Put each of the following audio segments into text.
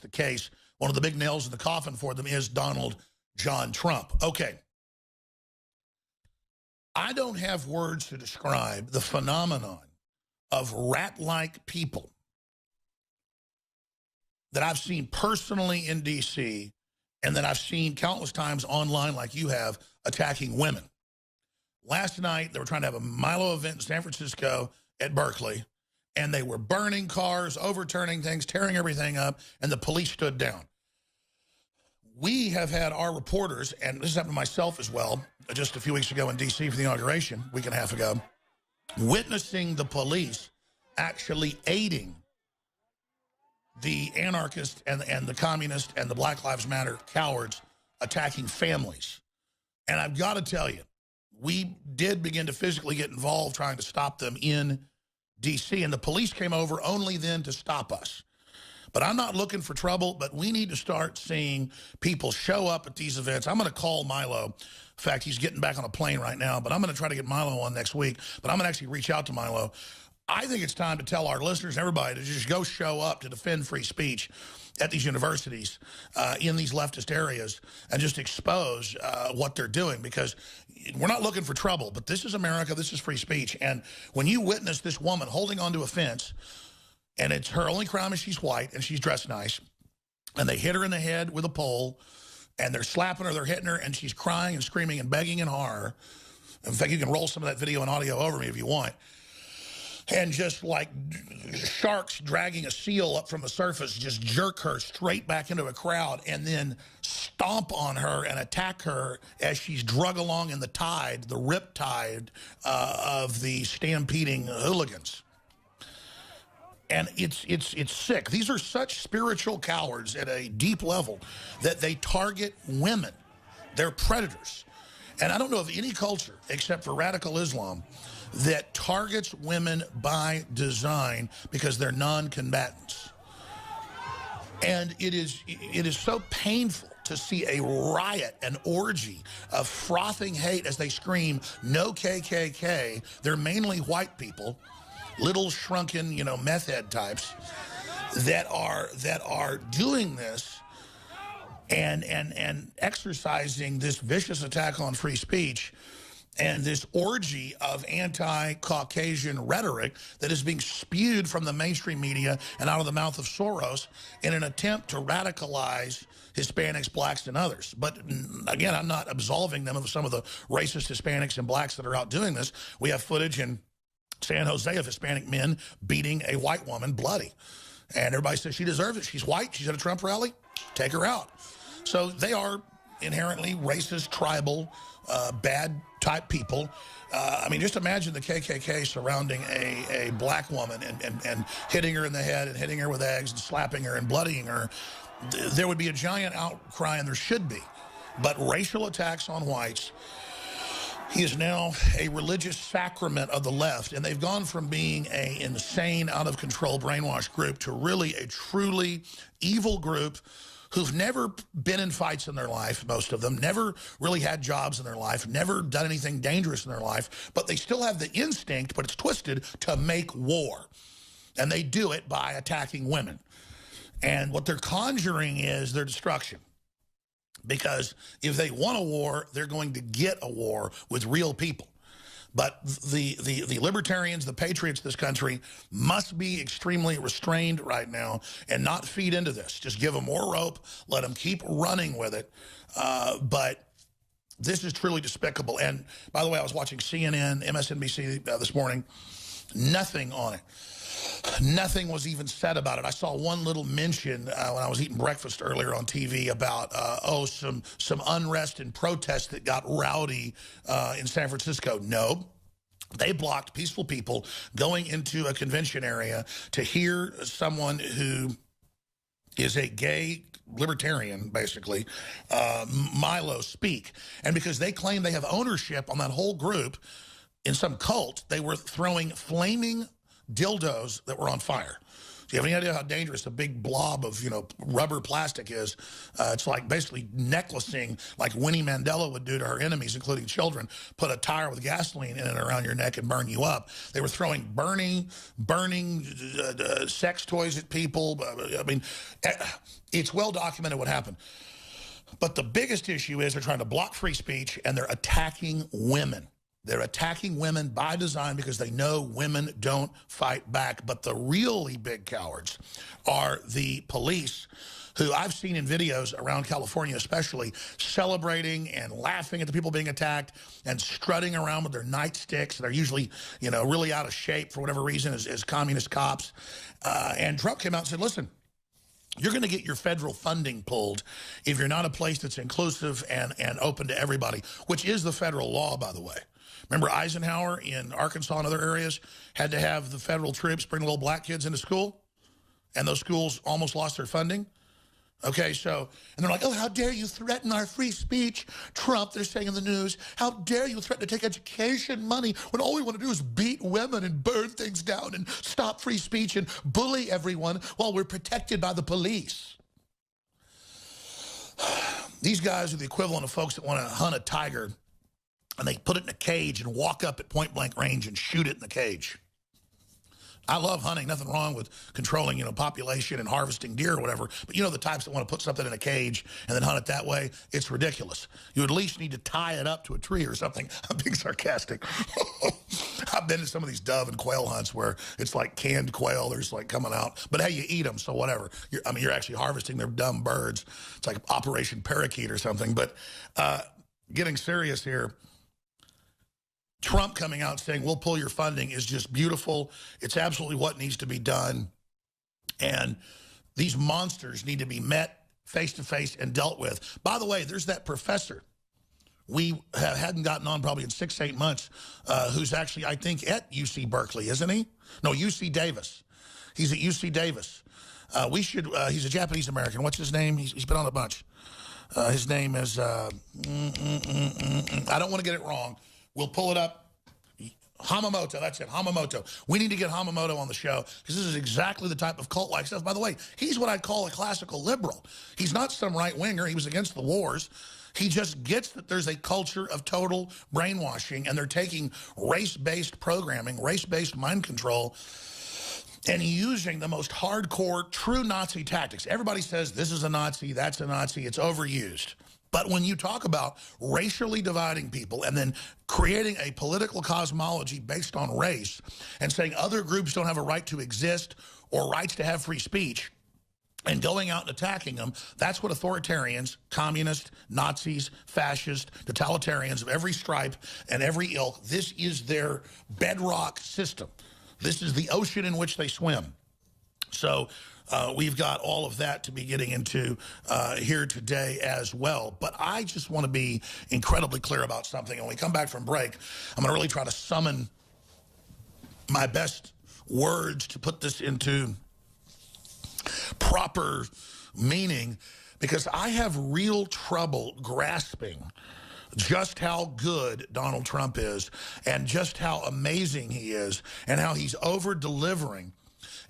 the case, one of the big nails in the coffin for them is Donald John Trump. Okay. I don't have words to describe the phenomenon of rat-like people that I've seen personally in D.C. and that I've seen countless times online like you have attacking women. Last night, they were trying to have a Milo event in San Francisco at Berkeley, and they were burning cars, overturning things, tearing everything up, and the police stood down. We have had our reporters, and this happened to myself as well, just a few weeks ago in D.C. for the inauguration, a week and a half ago, witnessing the police actually aiding the anarchist and the communist and the Black Lives Matter cowards attacking families. And I've got to tell you, we did begin to physically get involved trying to stop them in D.C., and the police came over only then to stop us. But I'm not looking for trouble, but we need to start seeing people show up at these events. I'm going to call Milo. In fact, he's getting back on a plane right now, but I'm going to try to get Milo on next week. But I'm going to actually reach out to Milo. I think it's time to tell our listeners and everybody to just go show up to defend free speech at these universities in these leftist areas and just expose what they're doing, because we're not looking for trouble, but this is America, this is free speech. And when you witness this woman holding onto a fence, and it's her only crime is she's white and she's dressed nice, and they hit her in the head with a pole, and they're slapping her, they're hitting her, and she's crying and screaming and begging in horror. In fact, you can roll some of that video and audio over me if you want. And just like sharks dragging a seal up from the surface, just jerk her straight back into a crowd and then stomp on her and attack her as she's drug along in the tide, the rip tide of the stampeding hooligans. And it's sick. These are such spiritual cowards at a deep level that they target women. They're predators. And I don't know of any culture except for radical Islam that targets women by design because they're non-combatants. And it is so painful to see a riot, an orgy of frothing hate as they scream, "No KKK." They're mainly white people, little shrunken, meth head types that are doing this and exercising this vicious attack on free speech and this orgy of anti-Caucasian rhetoric that is being spewed from the mainstream media and out of the mouth of Soros in an attempt to radicalize Hispanics, blacks, and others. But again, I'm not absolving them of some of the racist Hispanics and blacks that are out doing this. We have footage in San Jose of Hispanic men beating a white woman bloody. And everybody says she deserves it. She's white. She's at a Trump rally. Take her out. So they are inherently racist, tribal, bad type people. I mean, just imagine the KKK surrounding a black woman and hitting her in the head and hitting her with eggs and slapping her and bloodying her. There would be a giant outcry, and there should be. But racial attacks on whites, he is now a religious sacrament of the left, and they've gone from being an insane, out-of-control, brainwashed group to really a truly evil group who've never been in fights in their life, most of them, never really had jobs in their life, never done anything dangerous in their life, but they still have the instinct, but it's twisted, to make war. And they do it by attacking women. And what they're conjuring is their destruction. Because if they want a war, they're going to get a war with real people. But the libertarians, the patriots of this country, must be extremely restrained right now and not feed into this. Just give them more rope, let them keep running with it. But this is truly despicable. And by the way, I was watching CNN, MSNBC this morning. Nothing on it. Nothing was even said about it. I saw one little mention when I was eating breakfast earlier on TV about, some unrest and protests that got rowdy in San Francisco. No, they blocked peaceful people going into a convention area to hear someone who is a gay libertarian, basically, Milo, speak. And because they claim they have ownership on that whole group in some cult, they were throwing flaming dildos that were on fire. Do you have any idea how dangerous a big blob of, rubber plastic is? It's like basically necklacing, like Winnie Mandela would do to her enemies, including children, put a tire with gasoline in it around your neck and burn you up. They were throwing burning sex toys at people. I mean, it's well documented what happened. But the biggest issue is they're trying to block free speech, and they're attacking women. They're attacking women by design because they know women don't fight back. But the really big cowards are the police, who I've seen in videos around California especially, celebrating and laughing at the people being attacked and strutting around with their nightsticks. They're usually, really out of shape for whatever reason as communist cops. And Trump came out and said, listen, you're going to get your federal funding pulled if you're not a place that's inclusive and open to everybody, which is the federal law, by the way. Remember Eisenhower in Arkansas and other areas had to have the federal troops bring little black kids into school, and those schools almost lost their funding? Okay, so, and they're like, oh, how dare you threaten our free speech, Trump, they're saying in the news. How dare you threaten to take education money when all we want to do is beat women and burn things down and stop free speech and bully everyone while we're protected by the police. These guys are the equivalent of folks that want to hunt a tiger, and they put it in a cage and walk up at point-blank range and shoot it in the cage. I love hunting, nothing wrong with controlling, population and harvesting deer or whatever. But the types that want to put something in a cage and then hunt it that way, it's ridiculous. You at least need to tie it up to a tree or something. I'm being sarcastic. I've been to some of these dove and quail hunts where it's like canned quail. They're just like coming out. But hey, you eat them, so whatever. You're actually harvesting their dumb birds. It's like Operation Parakeet or something. But getting serious here, Trump coming out saying, we'll pull your funding is just beautiful. It's absolutely what needs to be done. And these monsters need to be met face-to-face and dealt with. By the way, there's that professor we hadn't gotten on probably in 6 to 8 months, who's actually, I think, at UC Berkeley, isn't he? No, UC Davis. He's at UC Davis. He's a Japanese-American. What's his name? He's been on a bunch. His name is, I don't want to get it wrong. We'll pull it up. Hamamoto, that's it, Hamamoto. We need to get Hamamoto on the show because this is exactly the type of cult-like stuff. By the way, he's what I'd call a classical liberal. He's not some right-winger. He was against the wars. He just gets that there's a culture of total brainwashing, and they're taking race-based programming, race-based mind control, and using the most hardcore, true Nazi tactics. Everybody says this is a Nazi, that's a Nazi. It's overused. But when you talk about racially dividing people and then creating a political cosmology based on race and saying other groups don't have a right to exist or rights to have free speech and going out and attacking them, that's what authoritarians, communists, Nazis, fascists, totalitarians of every stripe and every ilk, this is their bedrock system. This is the ocean in which they swim. So we've got all of that to be getting into here today as well. But I just want to be incredibly clear about something. When we come back from break, I'm going to really try to summon my best words to put this into proper meaning, because I have real trouble grasping just how good Donald Trump is and just how amazing he is and how he's over-delivering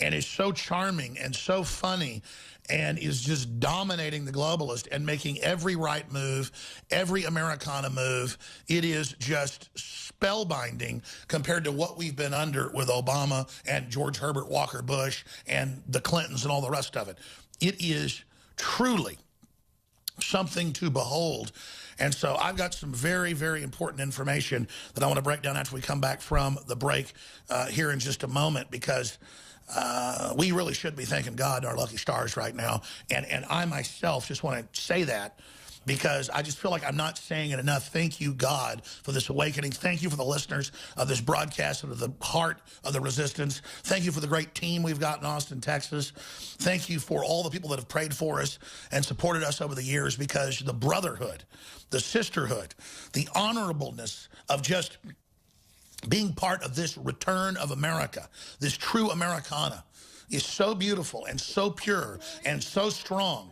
and is so charming and so funny and is just dominating the globalist and making every right move, every Americana move. It is just spellbinding compared to what we've been under with Obama and George Herbert Walker Bush and the Clintons and all the rest of it. It is truly something to behold. And so I've got some very, very important information that I want to break down after we come back from the break here in just a moment, because we really should be thanking God and our lucky stars right now. And I myself just want to say that because I just feel like I'm not saying it enough. Thank you, God, for this awakening. Thank you for the listeners of this broadcast, of the heart of the resistance. Thank you for the great team we've got in Austin, Texas. Thank you for all the people that have prayed for us and supported us over the years, because the brotherhood, the sisterhood, the honorableness of just being part of this return of America, this true Americana, is so beautiful and so pure and so strong.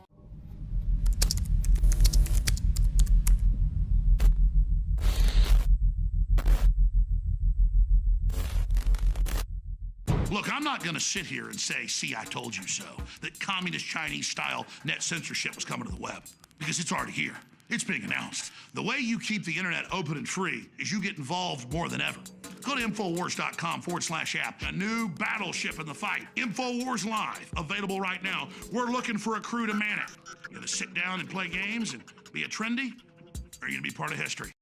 Look, Look, I'm not going to sit here and say, see, I told you so, that communist Chinese-style net censorship was coming to the web, because it's already here. It's being announced. The way you keep the internet open and free is you get involved more than ever. Go to Infowars.com/app. A new battleship in the fight. Infowars Live, available right now. We're looking for a crew to man it. You gonna sit down and play games and be a trendy? Or are you gonna be part of history?